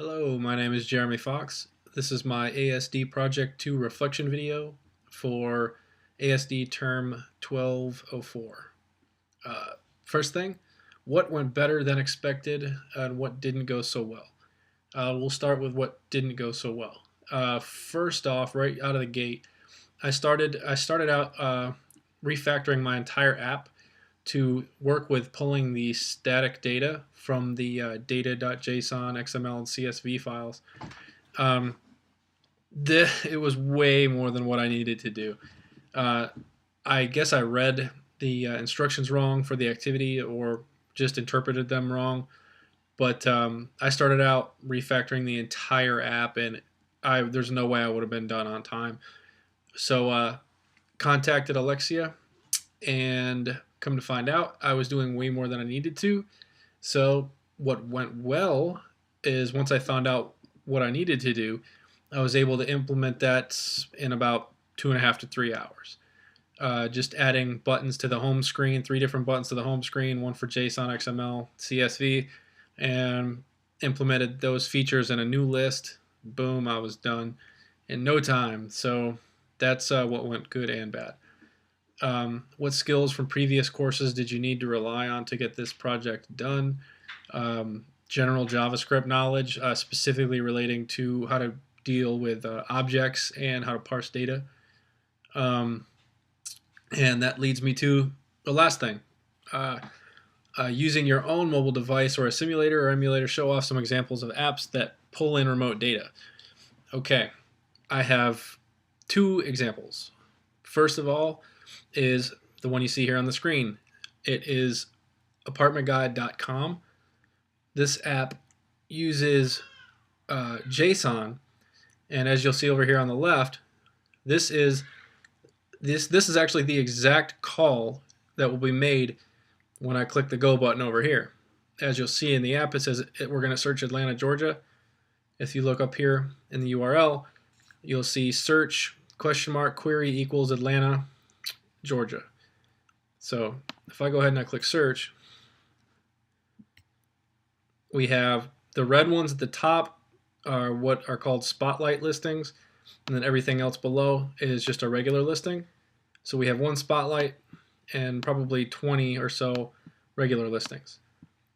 Hello, my name is Jeremy Fox. This is my ASD Project 2 reflection video for ASD term 1204. First thing, what went better than expected and what didn't go so well? We'll start with what didn't go so well. First off, right out of the gate, I started out refactoring my entire app to work with pulling the static data from the data.json, XML, and CSV files. Um, it was way more than what I needed to do. Uh, I guess I read the instructions wrong for the activity or just interpreted them wrong. But I started out refactoring the entire app, and there's no way I would have been done on time. So contacted Alexia, and come to find out, I was doing way more than I needed to. So what went well is once I found out what I needed to do, I was able to implement that in about 2.5 to 3 hours. Just adding buttons to the home screen, 3 different buttons to the home screen, one for JSON, XML, CSV, and implemented those features in a new list. Boom, I was done in no time. So that's what went good and bad. What skills from previous courses did you need to rely on to get this project done? General JavaScript knowledge, specifically relating to how to deal with objects and how to parse data. And that leads me to the last thing. Using your own mobile device or a simulator or emulator, show off some examples of apps that pull in remote data. Okay, I have 2 examples. First of all is the one you see here on the screen. It is apartmentguide.com. This app uses JSON, and as you'll see over here on the left, this is actually the exact call that will be made when I click the go button over here. As you'll see in the app, it says we're going to search Atlanta, Georgia. If you look up here in the URL, you'll see search query equals Atlanta, Georgia. So if I go ahead and I click search, we have the red ones at the top are what are called spotlight listings, and then everything else below is just a regular listing. So we have 1 spotlight and probably 20 or so regular listings.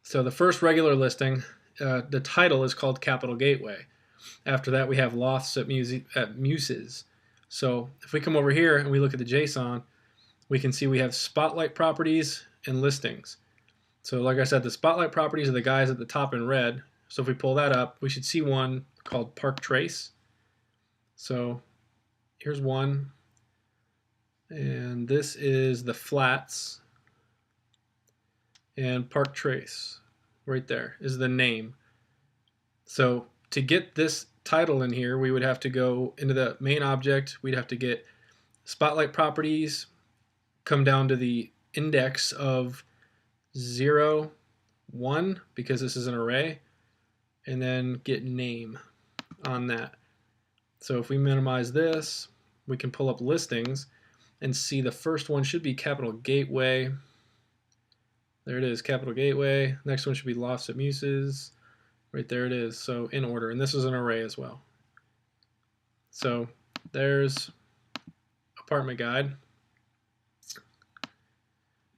So the first regular listing, the title is called Capital Gateway. After that, we have Lofts at Muses. So if we come over here and we look at the JSON, we can see we have spotlight properties and listings. So like I said, the spotlight properties are the guys at the top in red. So if we pull that up, we should see one called Park Trace. So here's one. And this is the flats. And Park Trace, right there, is the name. So to get this title in here, we would have to go into the main object. We'd have to get spotlight properties, come down to the index of 0, 1, because this is an array, and then get name on that. So if we minimize this, we can pull up listings and see the first one should be Capital Gateway. There it is, Capital Gateway. Next one should be Lofts at Muses. Right there it is, so in order, and this is an array as well. So there's Apartment Guide.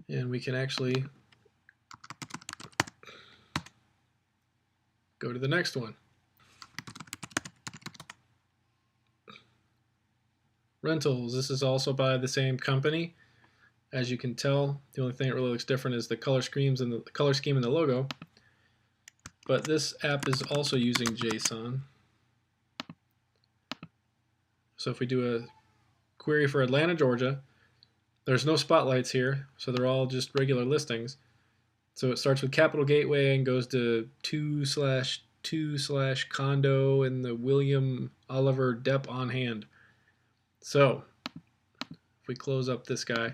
And we can actually go to the next one. Rentals, this is also by the same company. As you can tell, the only thing that really looks different is the color schemes and the color scheme and the logo. But this app is also using JSON. So if we do a query for Atlanta, Georgia, there's no spotlights here, so they're all just regular listings. So it starts with Capital Gateway and goes to 2/2/condo and the William Oliver Depp on hand. So if we close up this guy,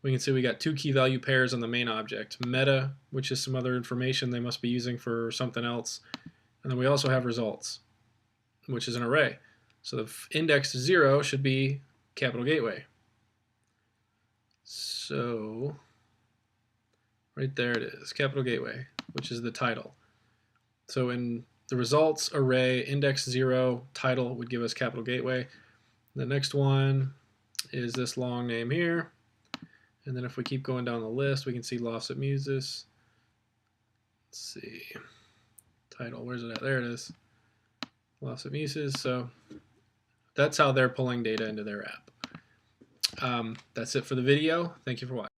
we can see we got 2 key value pairs on the main object. Meta, which is some other information they must be using for something else. And then we also have results, which is an array. So the index 0 should be Capital Gateway. So right there it is, Capital Gateway, which is the title. So in the results array, index 0, title would give us Capital Gateway. The next one is this long name here. And then if we keep going down the list, we can see Lofts at Muses. Let's see. Title, where's it at? There it is. Lofts at Muses. So that's how they're pulling data into their app. That's it for the video. Thank you for watching.